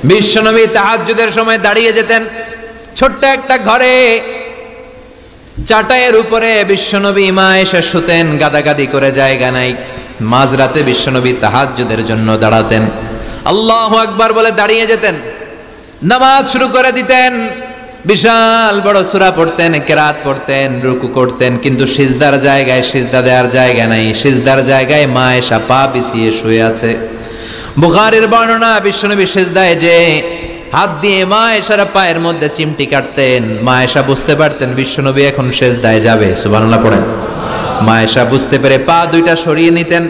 বিশ্বনবী তাহাজ্জুদের সময় দাঁড়িয়ে যেতেন ছোট্ট একটা ঘরে, চাটাইয়ের উপরে বিশ্বনবী মা এসে শুতেন, গাদাগাদি করে জায়গা নাই। মাঝরাতে বিশ্বনবী তাহাজ্জুদের জন্য দাঁড়াতেন, আল্লাহু আকবার বলে দাঁড়িয়ে যেতেন, নামাজ শুরু করে দিতেন। বিশাল বড় সূরা পড়তেন, কেরাত পড়তেন, রুকু করতেন, কিন্তু সিজদার জায়গায় সিজদা দেওয়ার জায়গা নাই। সিজদার জায়গায় মা এসা পা বিছিয়ে শুয়ে আছে। বুখারীর বর্ণনা, বিশ্বনবী সিজদায় যে হাত দিয়ে মা এসার পায়ের মধ্যে চিমটি কাটতেন, মা এসা বুঝতে পারতেন বিশ্বনবী এখন সিজদায় যাবে। সুবহানাল্লাহ পড়েন। মা এসা বুঝতে পেরে পা দুইটা সরিয়ে নিতেন,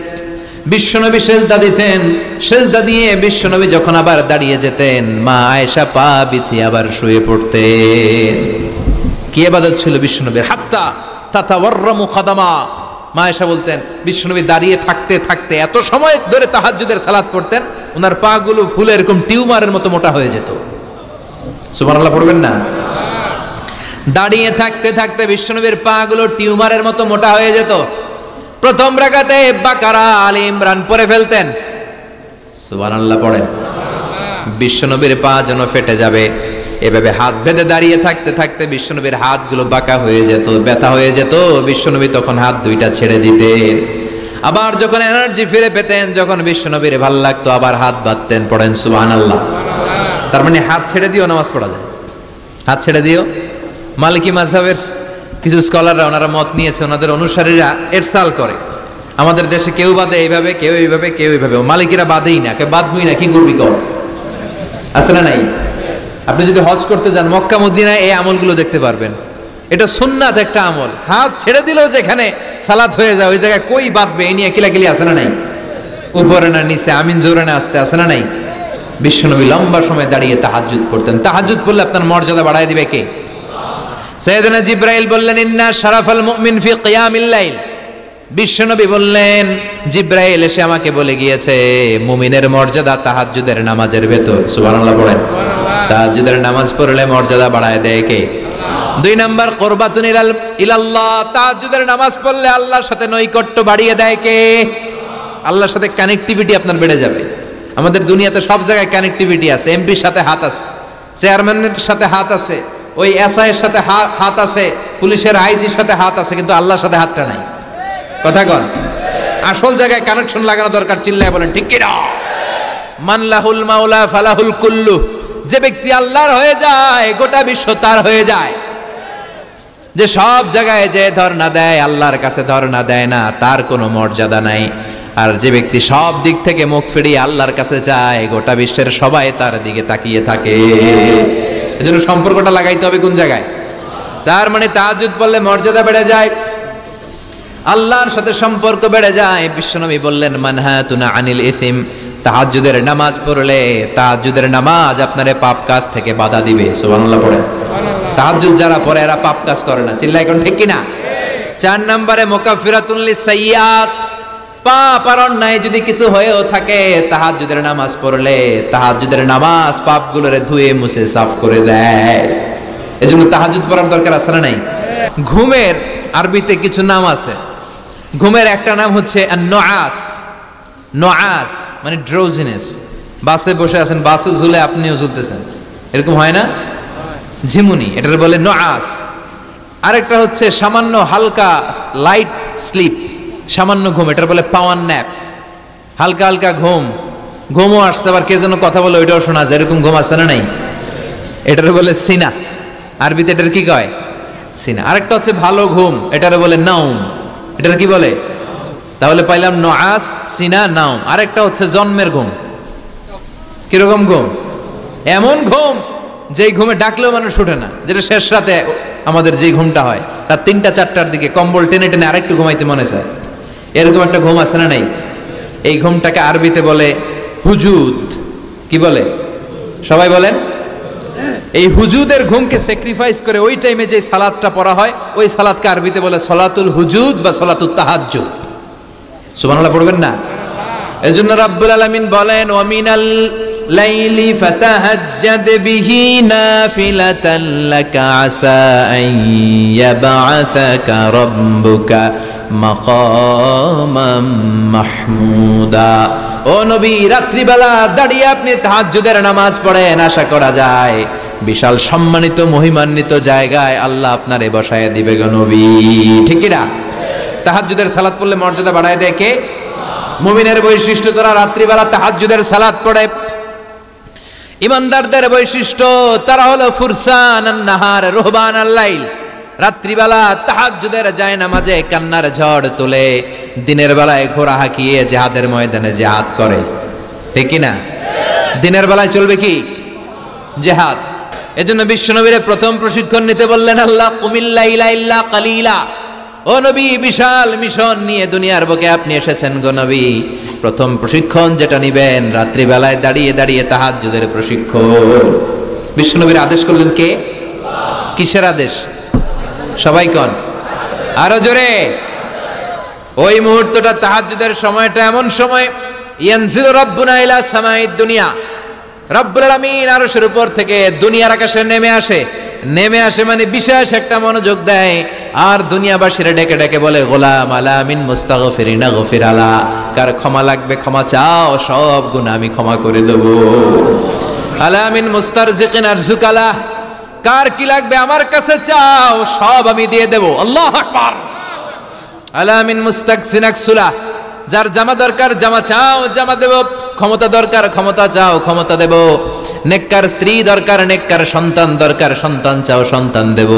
বিশ্বনবী সিজদা দিতেন। সিজদা দিয়ে বিশ্বনবী যখন আবার দাঁড়িয়ে যেতেন, মা আয়েশা পা বিছিয়ে আবার শুয়ে পড়তেন। কি ইবাদত ছিল বিশ্বনবীর! হাত্তা তাতাওয়াররামু খাদামা। মা আয়েশা বলতেন বিশ্বনবী দাঁড়িয়ে থাকতে থাকতে এত সময় ধরে তাহাজ্জুদের সালাত পড়তেন, ওনার পা গুলো ফুলে এরকম টিউমারের মতো মোটা হয়ে যেত। সুবহানাল্লাহ পড়বেন না? দাঁড়িয়ে থাকতে থাকতে বিশ্বনবীর পা গুলো টিউমারের মতো মোটা হয়ে যেত। প্রথম রাকাতে বাকারা, আলে ইমরান পড়ে ফেলতেন। সুবহানাল্লাহ পড়েন। বিশ্বনবীর পা যেন ফেটে যাবে, এভাবে হাত বেঁধে দাঁড়িয়ে থাকতে থাকতে বিশ্বনবীর হাতগুলো বাঁকা হয়ে যেত, ব্যথা হয়ে যেত। বিশ্বনবী তখন হাত দুইটা ছেড়ে দিতেন। আবার যখন এনার্জি ফিরে পেতেন, যখন বিশ্বনবীর ভাল লাগতো, আবার হাত বাঁধতেন। পড়েন সুবহানাল্লাহ। তার মানে হাত ছেড়ে দিও নামাজ পড়া যায়। হাত ছেড়ে দিও। মালিকি মাযহাবের কিছু স্কলাররা ওনারা মত নিয়েছে, ওনাদের অনুসারীরা এরসাল করে। আমাদের দেশে কেউ বাদে এইভাবে, কেউ এইভাবে, কেউ এইভাবে। মালিকিরা বাদেই না, কেউ বাদবই না, কি করবি কর। আছে না নাই? আপনি যদি হজ করতে যান মক্কা মদিনায় এই আমলগুলো দেখতে পারবেন। এটা সুন্নাত একটা আমল। হাত ছেড়ে দিলেও যেখানে সালাত হয়ে যায় ওই জায়গায় কই বাঁধবে এই নিয়ে কিলাকিলি আছে না নাই? উপরে না নিচে, আমিন জোরে না আসতে, আছে না নাই? বিশ্বনবী লম্বা সময় দাঁড়িয়ে তাহাজ্জুদ পড়তেন। তাহাজ্জুদ পড়লে আপনার মর্যাদা বাড়ায় দিবে কে? সাইয়েদনা জিবরাইল বললেন ইন্না শারাফাল মুমিন ফি কিয়ামিল লাইল। বিশ্বনবী বললেন জিবরাইল এসে আমাকে বলে গিয়েছে মুমিনের মর্যাদা তাহাজ্জুদের নামাজের ভেতর। সুবহানাল্লাহ পড়েন। তাহাজ্জুদের নামাজ পড়লে মর্যাদা বাড়ায় দেয় কে? দুই নাম্বার কুরবাতুন ইলাল্লাহ। তাহাজ্জুদের নামাজ পড়লে আল্লাহর সাথে নৈকট্য বাড়িয়ে দেয় কে? আল্লাহর সাথে কানেক্টিভিটি আপনার বেড়ে যাবে। আমাদের দুনিয়াতে সব জায়গায় কানেক্টিভিটি আছে। এমপির সাথে হাত আছে, চেয়ারম্যানের সাথে হাত আছে, ওই এসআই এর সাথে হাত আছে, পুলিশের আইজির সাথে হাত আছে, কিন্তু আল্লাহর সাথে হাতটা নাই। কথা কন। আসল জায়গায় কানেকশন লাগানো দরকার। চিল্লায় বলেন ঠিক কি না? মান লাহুল মাওলা ফালাহুল কুল্লু। যে ব্যক্তি আল্লাহর হয়ে যায় গোটা বিশ্ব তার হয়ে যায়। যে সব জায়গায় যে ধর্ণা দেয় আল্লাহর কাছে ধর্ণা দেয় না, তার কোনো মর্যাদা নাই। আর যে ব্যক্তি সব দিক থেকে মুখ ফিরিয়ে আল্লাহর কাছে যায় গোটা বিশ্বের সবাই তার দিকে তাকিয়ে থাকে। এজন্য সম্পর্কটা লাগাইতে হবে কোন জায়গায়? তার মানে তাহাজ্জুদ পড়লে মর্যাদা বেড়ে যায়, আল্লাহর সাথে সম্পর্ক বেড়ে যায়। বিশ্বনবী বললেন মানহাতুনা আনিল ইসিম। তাহাজ্জুদের নামাজ পড়লে তাহাজ্জুদের নামাজ আপনারে পাপ কাজ থেকে বাধা দিবে। সুবহানাল্লাহ পড়েন। তাহাজ্জুদ যারা পড়ে এরা পাপ কাজ করে না। চিল্লায় কোন ঠিক কিনা? 4 নম্বরে মুকাফফিরাতুন লিসাইয়্যাত। পাপ আর অন্যায় যদি কিছু হয়েও থাকে তাহাজ্জুদের নামাজ পড়লে তাহাজ্জুদের নামাজ পাপগুলোরে ধুয়ে মুছে সাফ করে দেয়। এজন্য তাহাজ্জুদ পড়ার দরকার আছে না নাই? ঘুমের আরবিতে কিছু নাম আছে। ঘুমের একটা নাম হচ্ছে আন-নুআস। নুআস মানে ড্রোজিনেস। বাসে বসে আছেন, বাসও ঝুলে আপনিও ঝুলতেছেন, এরকম হয় না? ঝিমুনি, এটার বলে নুআস। আরেকটা হচ্ছে সামান্য হালকা লাইট স্লিপ, সামান্য ঘুম, এটার বলে পাওয়ার ন্যাপ। হালকা হালকা ঘুম, ঘুমও আসছে আবার কে যেন কথা বলে ওইটাও শোনা যায়, এরকম ঘুম আছে না নাই? এটার বলে সিনা। আরবিতে এটার কি কয়? সিনা। আরেকটা হচ্ছে ভালো ঘুম, এটার বলে নাউম। এটার কি বলে? তাহলে পাইলাম নুআস, সিনা, নাউম। আরেকটা হচ্ছে জন্মের ঘুম। কিরকম ঘুম? এমন ঘুম যেই ঘুমে ডাকলেও মানুষ ওঠে না, যেটা শেষ রাতে আমাদের যেই ঘুমটা হয় রাত 3টা-4টার দিকে কম্বল টেনে টেনে আরেকটু ঘুমাইতে মনে চায়, এরকম একটা ঘুম আছে না নাই? এই ঘুমটাকে আরবিতে বলে হুজুদ। কি বলে? সবাই বলেন। এই হুজুদের ঘুমকে স্যাক্রিফাইস করে ওই টাইমে যে সালাতটা পড়া হয় ওই সালাতকে আরবিতে বলে সলাতুল হুজুদ বা সলাতুত তাহাজ্জুদ। সুবহানাল্লাহ পড়বেন না? এজন্য রাব্বুল আলামিন বলেন ওয়া মিনাল লাইলি ফাতাহাজ্জাদ বিহি নাফিলাতান লাকা আসা আন ইয়াবআসাকা রাব্বুকা মাকামাম মাহমুদা। ও নবী, রাত্রিবেলা দাঁড়িয়ে আপনি তাহাজ্জুদের নামাজ পড়েন, আশা করা যায় বিশাল সম্মানিত মহিমান্বিত জায়গায় আল্লাহ আপনারে বসায় দিবে গো নবী। ঠিক কি না? তাহাজ্জুদের সালাত পড়লে মর্যাদা বাড়ায় দেয় কে? মুমিনের বৈশিষ্ট্য, তারা রাত্রিবেলা তাহাজ্জুদের সালাত পড়ে। ইমানদারদের বৈশিষ্ট্য, তারা হলো ফুরসান আন-নাহার রুহবান আল-লাইল। রাত্রিবেলা তাহাজ্জুদের যায় নামাজে কান্নার ঝড় তোলে, দিনের বেলায় ঘোড়া হাঁকিয়ে জিহাদের ময়দানে জিহাদ করে। ঠিক কি না? দিনের বেলায় চলবে কি? জিহাদ। এজন্য বিশ্বনবীর প্রথম প্রশিক্ষণ নিতে বললেন আল্লাহ, কুমিল লাইলা ইল্লা কালিলা। ও নবী, বিশাল মিশন নিয়ে দুনিয়ার বুকে আপনি এসেছেন গো নবী। প্রথম প্রশিক্ষণ যেটা নিবেন, রাত্রিবেলায় দাঁড়িয়ে দাঁড়িয়ে তাহাজ্জুদের প্রশিক্ষণ। বিশ্বনবীর আদেশ করলেন কে? কিসের আদেশ? সবাই কোন? আরো জোরে। ওই মুহূর্তটা তাহাজ্জুদের সময়টা এমন সময়, ইয়ানজিলু রাব্বুনা ইলা সামাইদ দুনিয়া, রব্বুল আলামিন আরশের উপর থেকে দুনিয়ার আকাশে নেমে আসে। নেমে আসে মানে বিশেষ একটা মনোযোগ দেয়, আর দুনিয়াবাসীরা ডেকে ডেকে বলে, গোলাম আলা মিন মুস্তাগফিরিনা গফির আলা। কার ক্ষমা লাগবে ক্ষমা চাও, সব গুনাহ আমি ক্ষমা করে দেব। আলা মিন মুস্তারজিকিন আরজুক আলা। কার কি লাগবে আমার কাছে চাও, সব আমি দিয়ে দেব। আল্লাহু আকবার। আলা মিন মুস্তাকসিন আকসুলা। যার জামা দরকার জামা চাও, জামা দেব। ক্ষমতা দরকার ক্ষমতা চাও, ক্ষমতা দেব। নেককার স্ত্রী দরকার, নেককার সন্তান দরকার, সন্তান চাও, সন্তান দেব।